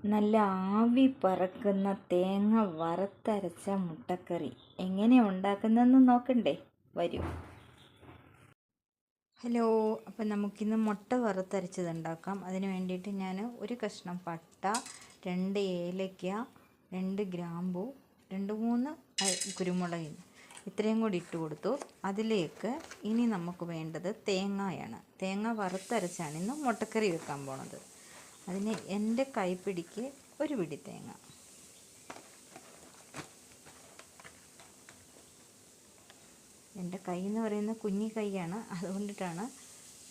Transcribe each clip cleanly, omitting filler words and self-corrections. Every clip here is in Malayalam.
നല്ല ആവി പറക്കുന്ന തേങ്ങ വറുത്തരച്ച മുട്ടക്കറി എങ്ങനെയാണ് ഉണ്ടാക്കുന്നതെന്ന് നോക്കണ്ടേ? വരൂ. ഹലോ, അപ്പം നമുക്കിന്ന് മുട്ട വറുത്തരച്ചത് ഉണ്ടാക്കാം. അതിന് വേണ്ടിയിട്ട് ഞാൻ ഒരു കഷ്ണം പട്ട, 2 ഏലക്ക, 2 ഗ്രാമ്പു, 2-3 കുരുമുളക് ഇത്രയും കൂടി ഇട്ട് കൊടുത്തു. അതിലേക്ക് ഇനി നമുക്ക് വേണ്ടത് തേങ്ങയാണ്. തേങ്ങ വറുത്തരച്ചാണ് ഇന്ന് മുട്ടക്കറി വെക്കാൻ പോണത്. അതിന് എൻ്റെ കൈപ്പിടിക്ക് ഒരു പിടി തേങ്ങ, എൻ്റെ കൈ എന്ന് പറയുന്നത് കുഞ്ഞി കൈയാണ്, അതുകൊണ്ടിട്ടാണ്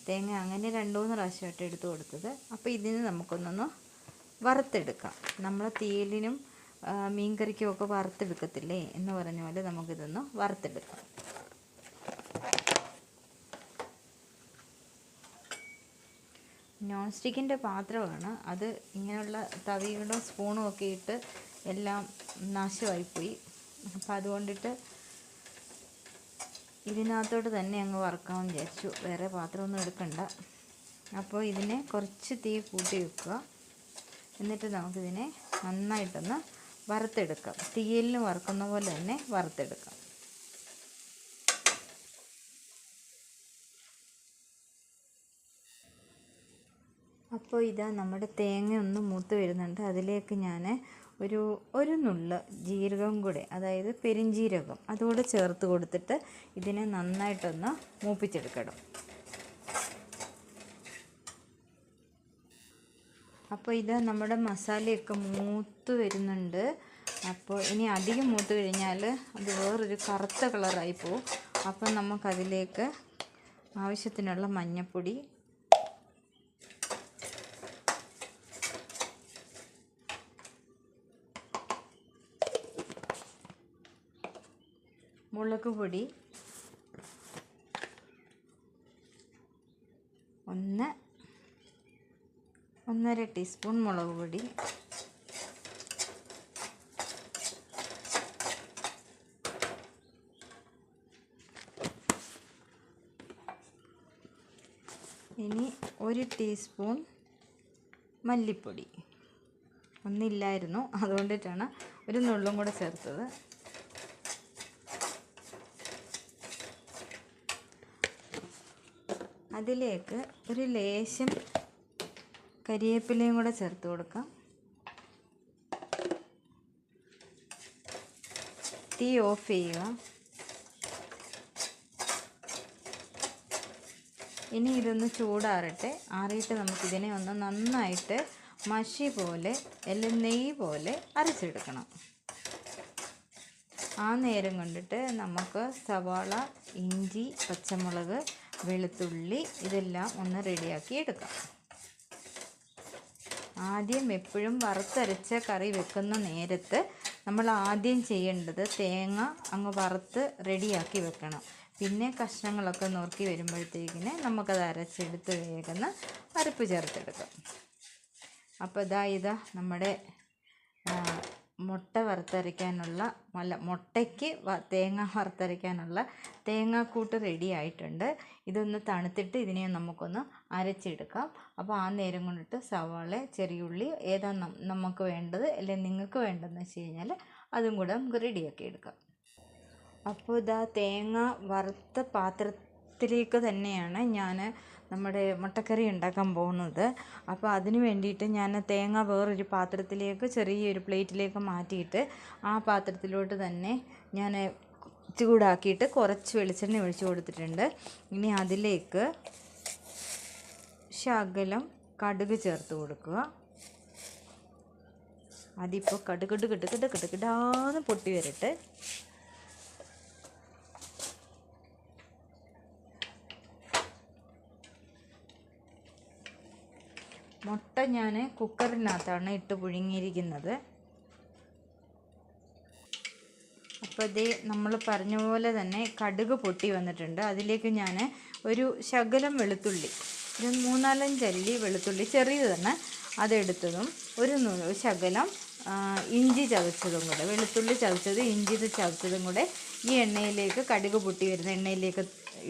തേങ്ങ അങ്ങനെ 2-3 പ്രാവശ്യമായിട്ട് എടുത്തു കൊടുത്തത്. അപ്പോൾ ഇതിന് നമുക്കൊന്നൊന്ന് വറുത്തെടുക്കാം. നമ്മൾ തീയലിനും മീൻകറിക്കും ഒക്കെ വറുത്തെടുക്കത്തില്ലേ എന്ന് പറഞ്ഞ പോലെ നമുക്കിതൊന്ന് വറുത്തെടുക്കാം. നോൺ സ്റ്റിക്കിൻ്റെ പാത്രമാണ് അത്. ഇങ്ങനെയുള്ള തവികളും സ്പൂണും ഒക്കെ ഇട്ട് എല്ലാം നാശമായിപ്പോയി. അപ്പം അതുകൊണ്ടിട്ട് ഇതിനകത്തോട്ട് തന്നെ അങ്ങ് വറുക്കാമെന്ന് വിചാരിച്ചു. വേറെ പാത്രമൊന്നും എടുക്കണ്ട. അപ്പോൾ ഇതിനെ കുറച്ച് തീ കൂട്ടി വെക്കുക. എന്നിട്ട് നമുക്കിതിനെ നന്നായിട്ടൊന്ന് വറുത്തെടുക്കാം. തീയലിന് വറുക്കുന്ന പോലെ തന്നെ വറുത്തെടുക്കാം. അപ്പോൾ ഇതാ നമ്മുടെ തേങ്ങ ഒന്ന് മൂത്ത് വരുന്നുണ്ട്. അതിലേക്ക് ഞാൻ ഒരു നുള്ള് ജീരകം കൂടെ, അതായത് പെരിഞ്ജീരകം, അതുകൂടെ ചേർത്ത് കൊടുത്തിട്ട് ഇതിനെ നന്നായിട്ടൊന്ന് മൂപ്പിച്ചെടുക്കണം. അപ്പോൾ ഇത് നമ്മുടെ മസാലയൊക്കെ മൂത്ത് വരുന്നുണ്ട്. അപ്പോൾ ഇനി അധികം മൂത്ത് കഴിഞ്ഞാൽ അത് വേറൊരു കറുത്ത കളറായി പോവും. അപ്പം നമുക്കതിലേക്ക് ആവശ്യത്തിനുള്ള മഞ്ഞൾപ്പൊടി, മുളക് പൊടി 1-1.5 ടീസ്പൂൺ മുളക് പൊടി, ഇനി 1 ടീസ്പൂൺ മല്ലിപ്പൊടി. ഒന്നില്ലായിരുന്നു, അതുകൊണ്ടിട്ടാണ് ഒരു നുള്ളും കൂടെ ചേർത്തത്. അതിലേക്ക് ഒരു ലേശം കരിവേപ്പിലയും കൂടെ ചേർത്ത് കൊടുക്കാം. തീ ഓഫ് ചെയ്യുക. ഇനി ഇതൊന്ന് ചൂടാറട്ടെ. ആറിയിട്ട് നമുക്കിതിനെ ഒന്ന് നന്നായിട്ട് മഷി പോലെ അല്ലെങ്കിൽ നെയ്യ് പോലെ അരച്ചെടുക്കണം. ആ നേരം കൊണ്ടിട്ട് നമുക്ക് സവാള, ഇഞ്ചി, പച്ചമുളക്, വെളുത്തുള്ളി ഇതെല്ലാം ഒന്ന് റെഡിയാക്കി എടുക്കാം. ആദ്യം എപ്പോഴും വറുത്തരച്ച കറി വെക്കുന്ന നേരത്ത് നമ്മൾ ആദ്യം ചെയ്യേണ്ടത് തേങ്ങ അങ്ങ് വറുത്ത് റെഡിയാക്കി വെക്കണം. പിന്നെ കഷ്ണങ്ങളൊക്കെ നുറുക്കി വരുമ്പോഴത്തേക്കിന് നമുക്കത് അരച്ചെടുത്ത് വേഗം അരപ്പ് ചേർത്തെടുക്കാം. അപ്പോൾ ഇതാ നമ്മുടെ മുട്ട വറുത്തരയ്ക്കാനുള്ള മുട്ടയ്ക്ക് തേങ്ങ വറുത്തരയ്ക്കാനുള്ള തേങ്ങാക്കൂട്ട് റെഡി ആയിട്ടുണ്ട്. ഇതൊന്ന് തണുത്തിട്ട് ഇതിനെ നമുക്കൊന്ന് അരച്ചെടുക്കാം. അപ്പോൾ ആ നേരം കൊണ്ടിട്ട് സവാള, ചെറിയുള്ളി ഏതാ നമുക്ക് വേണ്ടത് അല്ലെങ്കിൽ നിങ്ങൾക്ക് വേണ്ടതെന്ന് വെച്ച് കഴിഞ്ഞാൽ അതും കൂടെ നമുക്ക് റെഡിയാക്കി എടുക്കാം. അപ്പോൾ ഇതാ തേങ്ങ വറുത്ത പാത്രത്തിലേക്ക് തന്നെയാണ് ഞാൻ നമ്മുടെ മുട്ടക്കറി ഉണ്ടാക്കാൻ പോകുന്നത്. അപ്പോൾ അതിന് വേണ്ടിയിട്ട് ഞാൻ തേങ്ങ വേറൊരു പാത്രത്തിലേക്ക്, ചെറിയൊരു പ്ലേറ്റിലേക്ക് മാറ്റിയിട്ട് ആ പാത്രത്തിലോട്ട് തന്നെ ഞാൻ ചൂടാക്കിയിട്ട് കുറച്ച് വെളിച്ചെണ്ണ ഒഴിച്ച് കൊടുത്തിട്ടുണ്ട്. ഇനി അതിലേക്ക് ശകലം കടുക് ചേർത്ത് കൊടുക്കുക. അതിപ്പോൾ കടുകിടാന്ന് പൊട്ടി വരട്ടെ. മുട്ട ഞാൻ കുക്കറിനകത്താണ് ഇട്ട് പുഴുങ്ങിയിരിക്കുന്നത്. അപ്പോൾ ഇതേ നമ്മൾ പറഞ്ഞ പോലെ തന്നെ കടുക് പൊട്ടി വന്നിട്ടുണ്ട്. അതിലേക്ക് ഞാൻ ഒരു ശകലം വെളുത്തുള്ളി, ഒരു 3-4 അല്ലി വെളുത്തുള്ളി ചെറിയത് തന്നെ അതെടുത്തതും, ഒരു ശകലം ഇഞ്ചി ചതച്ചതും കൂടെ, വെളുത്തുള്ളി ചതച്ചത് ഇഞ്ചി ചതച്ചതും കൂടെ ഈ എണ്ണയിലേക്ക്, കടുക് പൊട്ടി വരുന്ന എണ്ണയിലേക്ക്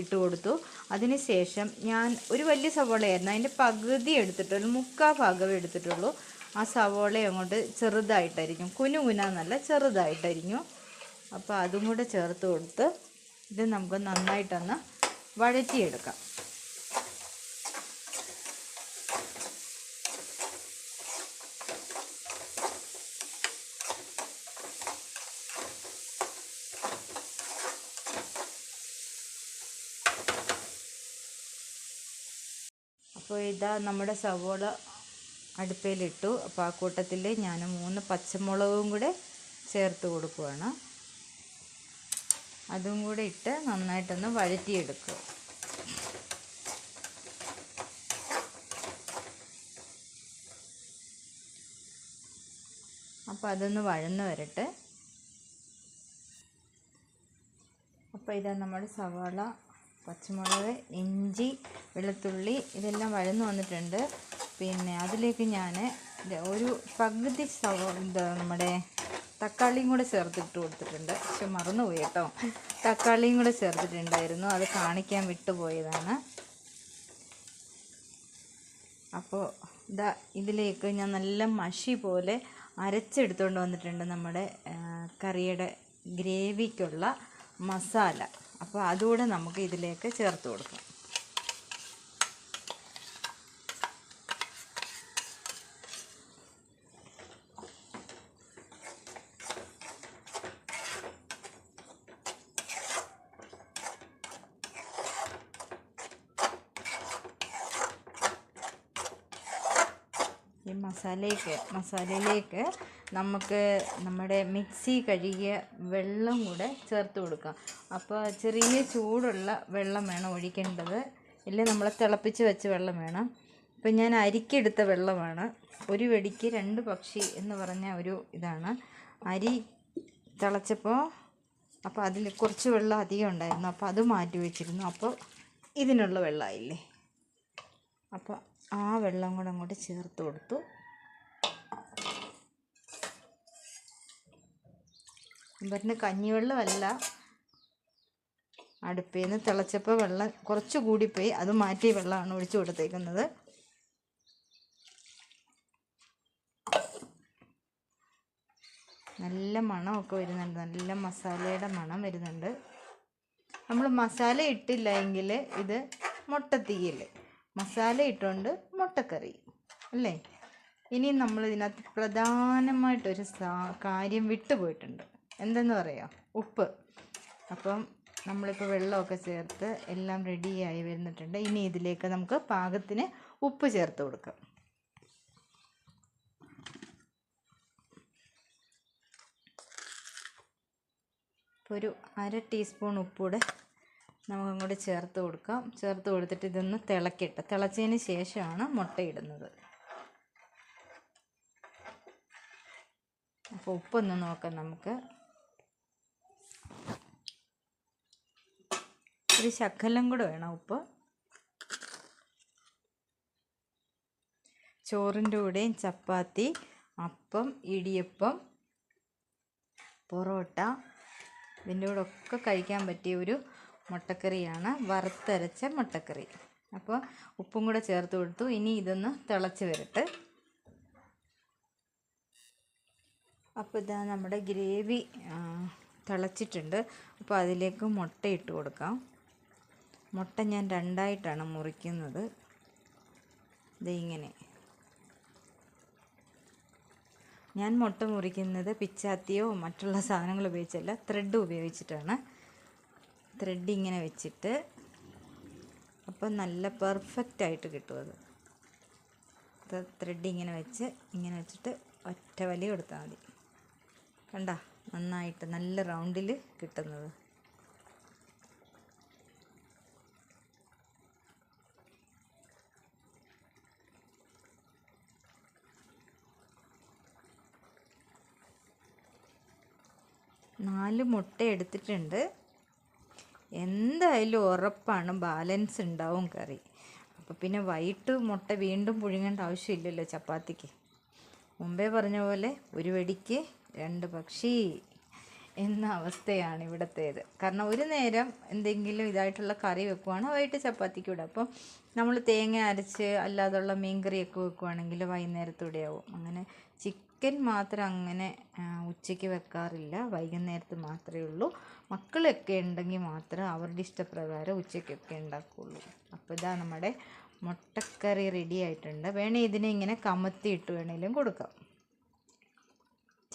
ഇട്ട് കൊടുത്തു. അതിന് ശേഷം ഞാൻ ഒരു വലിയ സവാളയായിരുന്നു, അതിൻ്റെ പകുതി എടുത്തിട്ടുള്ളൂ, 3/4 ഭാഗമേ എടുത്തിട്ടുള്ളൂ. ആ സവോളയും അങ്ങോട്ട് ചെറുതായിട്ടരിഞ്ഞു, കുനുകുനാന്നല്ല ചെറുതായിട്ടരിഞ്ഞു. അപ്പോൾ അതും കൂടെ ചേർത്ത് കൊടുത്ത് ഇത് നമുക്ക് നന്നായിട്ടൊന്ന് വഴറ്റിയെടുക്കാം. അപ്പോൾ ഇതാ നമ്മുടെ സവോള അടുപ്പയിലിട്ടു. അപ്പോൾ ആ കൂട്ടത്തിൽ ഞാൻ 3 പച്ചമുളകും കൂടെ ചേർത്ത് കൊടുക്കുകയാണ്. അതും കൂടെ ഇട്ട് നന്നായിട്ടൊന്ന് വഴറ്റിയെടുക്കുക. അപ്പോൾ അതൊന്ന് വഴന്ന് വരട്ടെ. അപ്പോൾ ഇതാ നമ്മുടെ സവാള, പച്ചമുളക്, ഇഞ്ചി, വെളുത്തുള്ളി ഇതെല്ലാം വഴന്ന് വന്നിട്ടുണ്ട്. പിന്നെ അതിലേക്ക് ഞാൻ ഒരു പകുതി നമ്മുടെ തക്കാളിയും കൂടെ ചേർത്തിട്ട് കൊടുത്തിട്ടുണ്ട്. പക്ഷെ മറന്നുപോയി കേട്ടോ, തക്കാളിയും കൂടെ ചേർത്തിട്ടുണ്ടായിരുന്നു, അത് കാണിക്കാൻ വിട്ടുപോയതാണ്. അപ്പോൾ ഇതാ ഇതിലേക്ക് ഞാൻ നല്ല മഷി പോലെ അരച്ചെടുത്തുകൊണ്ട് വന്നിട്ടുണ്ട് നമ്മുടെ കറിയുടെ ഗ്രേവിക്കുള്ള മസാല. അപ്പോൾ അതുകൂടെ നമുക്ക് ഇതിലേക്ക് ചേർത്ത് കൊടുക്കാം. ഈ മസാലയിലേക്ക് നമുക്ക് നമ്മുടെ മിക്സി കഴുകിയ വെള്ളം കൂടെ ചേർത്ത് കൊടുക്കാം. അപ്പോൾ ചെറിയ ചൂടുള്ള വെള്ളം വേണം ഒഴിക്കേണ്ടത്, ഇല്ലേ നമ്മൾ തിളപ്പിച്ച് വെച്ച വെള്ളം വേണം. ഇപ്പം ഞാൻ അരിക്കെടുത്ത വെള്ളമാണ്. ഒരു വെടിക്ക് 2 പക്ഷി എന്ന് പറഞ്ഞ ഒരു ഇതാണ്. അരി തിളച്ചപ്പോൾ അപ്പോൾ അതിൽ കുറച്ച് വെള്ളം അധികം ഉണ്ടായിരുന്നു, അപ്പോൾ അത് മാറ്റി വെച്ചിരുന്നു. അപ്പോൾ ഇതിനുള്ള വെള്ളമായില്ലേ, അപ്പോൾ ആ വെള്ളം കൂടെ അങ്ങോട്ട് ചേർത്ത് കൊടുത്തു. പറഞ്ഞ കഞ്ഞിവെള്ളമല്ല, അടുപ്പിൽ നിന്ന് തിളച്ചപ്പോൾ വെള്ളം കുറച്ച് കൂടിപ്പോയി, അത് മാറ്റിയ വെള്ളമാണ് ഒഴിച്ചു കൊടുത്തേക്കുന്നത്. നല്ല മണമൊക്കെ വരുന്നുണ്ട്, നല്ല മസാലയുടെ മണം വരുന്നുണ്ട്. നമ്മൾ മസാല ഇട്ടില്ല എങ്കിൽ ഇത് മുട്ടത്തീയൽ, മസാല ഇട്ടുകൊണ്ട് മുട്ടക്കറി അല്ലേ. ഇനി നമ്മൾ ഇതിനകത്ത് പ്രധാനമായിട്ടൊരു കാര്യം വിട്ടുപോയിട്ടുണ്ട്. എന്തെന്ന് പറയാം, ഉപ്പ്. അപ്പം നമ്മളിപ്പോൾ വെള്ളമൊക്കെ ചേർത്ത് എല്ലാം റെഡിയായി വരുന്നിട്ടുണ്ട്. ഇനി ഇതിലേക്ക് നമുക്ക് പാകത്തിന് ഉപ്പ് ചേർത്ത് കൊടുക്കാം. ഇപ്പോൾ ഒരു 1/2 ടീസ്പൂൺ ഉപ്പൂടെ നമുക്കങ്ങോട്ട് ചേർത്ത് കൊടുക്കാം. ചേർത്ത് കൊടുത്തിട്ട് ഇതൊന്ന് തിളച്ചതിന് ശേഷമാണ് മുട്ടയിടുന്നത്. അപ്പോൾ ഉപ്പൊന്ന് നോക്കാം നമുക്ക്. ഒരു ശകലം കൂടെ വേണം ഉപ്പ്. ചോറിൻ്റെ കൂടെയും ചപ്പാത്തി, അപ്പം, ഇടിയപ്പം, പൊറോട്ട ഇതിൻ്റെ കൂടെ ഒക്കെ കഴിക്കാൻ പറ്റിയ ഒരു മുട്ടക്കറിയാണ്, വറുത്തരച്ച മുട്ടക്കറി. അപ്പോൾ ഉപ്പും കൂടെ ചേർത്ത് കൊടുത്തു. ഇനി ഇതൊന്ന് തിളച്ച് വരട്ടെ. അപ്പോൾ ഇതാ നമ്മുടെ ഗ്രേവി തിളച്ചിട്ടുണ്ട്. അപ്പോൾ അതിലേക്ക് മുട്ട ഇട്ട് കൊടുക്കാം. മുട്ട ഞാൻ 2ആയിട്ടാണ് മുറിക്കുന്നത്. ഇത് ഇങ്ങനെ ഞാൻ മുട്ട മുറിക്കുന്നത് പിച്ചാത്തിയോ മറ്റുള്ള സാധനങ്ങൾ ഉപയോഗിച്ചല്ല, ത്രെഡ് ഉപയോഗിച്ചിട്ടാണ്. ത്രെഡ് ഇങ്ങനെ വെച്ചിട്ട് അപ്പോൾ നല്ല പെർഫെക്റ്റായിട്ട് കിട്ടും അത്. ത്രെഡ് ഇങ്ങനെ വെച്ചിട്ട് ഒറ്റ വലി കൊടുത്താൽ മതി. കണ്ട, നന്നായിട്ട് നല്ല റൗണ്ടിൽ കിട്ടുന്നത്. നാല് മുട്ട എടുത്തിട്ടുണ്ട്. എന്തായാലും ഉറപ്പാണ് ബാലൻസ് ഉണ്ടാവും കറി. അപ്പോൾ പിന്നെ വൈകിട്ട് മുട്ട വീണ്ടും പുഴുങ്ങേണ്ട ആവശ്യമില്ലല്ലോ ചപ്പാത്തിക്ക്. മുമ്പേ പറഞ്ഞ പോലെ ഒരു വെടിക്ക് 2 പക്ഷി. എന്ന അവസ്ഥയാണ് ഇവിടത്തേത്. കാരണം ഒരു നേരം എന്തെങ്കിലും ഇതായിട്ടുള്ള കറി വെക്കുവാണ് വൈകിട്ട് ചപ്പാത്തിക്ക് ഇടുക. അപ്പം നമ്മൾ തേങ്ങ അരച്ച് അല്ലാതുള്ള മീൻകറിയൊക്കെ വെക്കുവാണെങ്കിൽ വൈകുന്നേരത്തൂടെ ആവും. അങ്ങനെ ചിക്കൻ മാത്രം അങ്ങനെ ഉച്ചയ്ക്ക് വെക്കാറില്ല, വൈകുന്നേരത്ത് മാത്രമേ ഉള്ളൂ. മക്കളൊക്കെ ഉണ്ടെങ്കിൽ മാത്രം അവരുടെ ഇഷ്ടപ്രകാരം ഉച്ചയ്ക്കൊക്കെ ഉണ്ടാക്കുകയുള്ളൂ. അപ്പോൾ ഇതാ നമ്മുടെ മുട്ടക്കറി റെഡി ആയിട്ടുണ്ട്. വേണേൽ ഇതിനെ ഇങ്ങനെ കമത്തിയിട്ട് വേണേലും കൊടുക്കാം.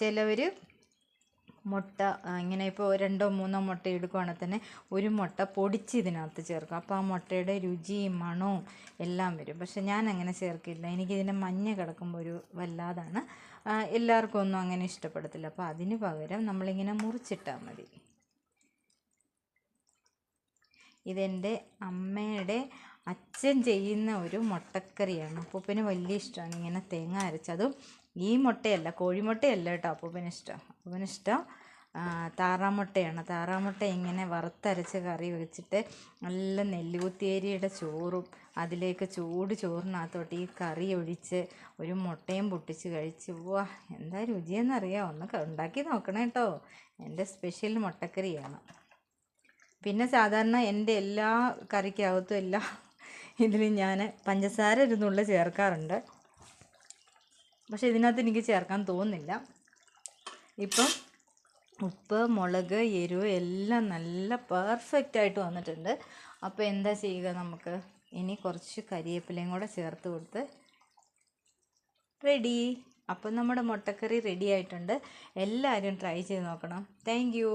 ചിലവർ മുട്ട ഇങ്ങനെ ഇപ്പോൾ 2 or 3 മുട്ട എടുക്കുവാണെങ്കിൽ തന്നെ ഒരു മുട്ട പൊടിച്ച് ഇതിനകത്ത് ചേർക്കും. അപ്പോൾ ആ മുട്ടയുടെ രുചിയും മണവും എല്ലാം വരും. പക്ഷെ ഞാൻ അങ്ങനെ ചേർക്കില്ല. എനിക്കിതിൻ്റെ മഞ്ഞ കിടക്കുമ്പോൾ ഒരു വല്ലാതാണ്, എല്ലാവർക്കും ഒന്നും അങ്ങനെ ഇഷ്ടപ്പെടത്തില്ല. അപ്പോൾ അതിന് പകരം നമ്മളിങ്ങനെ മുറിച്ചിട്ടാൽ മതി. ഇതെൻ്റെ അമ്മയുടെ അച്ഛൻ ചെയ്യുന്ന ഒരു മുട്ടക്കറിയാണ്. അപ്പൂപ്പന് വലിയ ഇഷ്ടമാണ് ഇങ്ങനെ തേങ്ങ അരച്ചതും. ഈ മുട്ടയല്ല, കോഴിമുട്ടയല്ല കേട്ടോ അപ്പൂപ്പനിഷ്ടം താറാമുട്ടയാണ്. താറാമുട്ട ഇങ്ങനെ വറുത്തരച്ച് കറി വെച്ചിട്ട് നല്ല നെല്ലുകുത്തിയേരിയുടെ ചോറും അതിലേക്ക് ചൂട് ചോറിനകത്തോട്ട് ഈ കറി ഒഴിച്ച് ഒരു മുട്ടയും പൊട്ടിച്ച് കഴിച്ച് വാ എന്താ രുചിയെന്നറിയാം. ഒന്ന് ഉണ്ടാക്കി നോക്കണം കേട്ടോ. എൻ്റെ സ്പെഷ്യൽ മുട്ടക്കറിയാണ്. പിന്നെ സാധാരണ എൻ്റെ എല്ലാ കറിക്കകത്തും എല്ലാ ഇതിലും ഞാൻ പഞ്ചസാര ഒരു നുള്ള് ചേർക്കാറുണ്ട്. പക്ഷെ ഇതിനകത്ത് എനിക്ക് ചേർക്കാൻ തോന്നുന്നില്ല. ഇപ്പം ഉപ്പ്, മുളക്, എരിവ് എല്ലാം നല്ല പെർഫെക്റ്റായിട്ട് വന്നിട്ടുണ്ട്. അപ്പോൾ എന്താ ചെയ്യുക, നമുക്ക് ഇനി കുറച്ച് കരിവേപ്പിലയും കൂടെ ചേർത്ത് കൊടുത്ത് റെഡി. അപ്പം നമ്മുടെ മുട്ടക്കറി റെഡി ആയിട്ടുണ്ട്. എല്ലാവരും ട്രൈ ചെയ്ത് നോക്കണം. Thank you.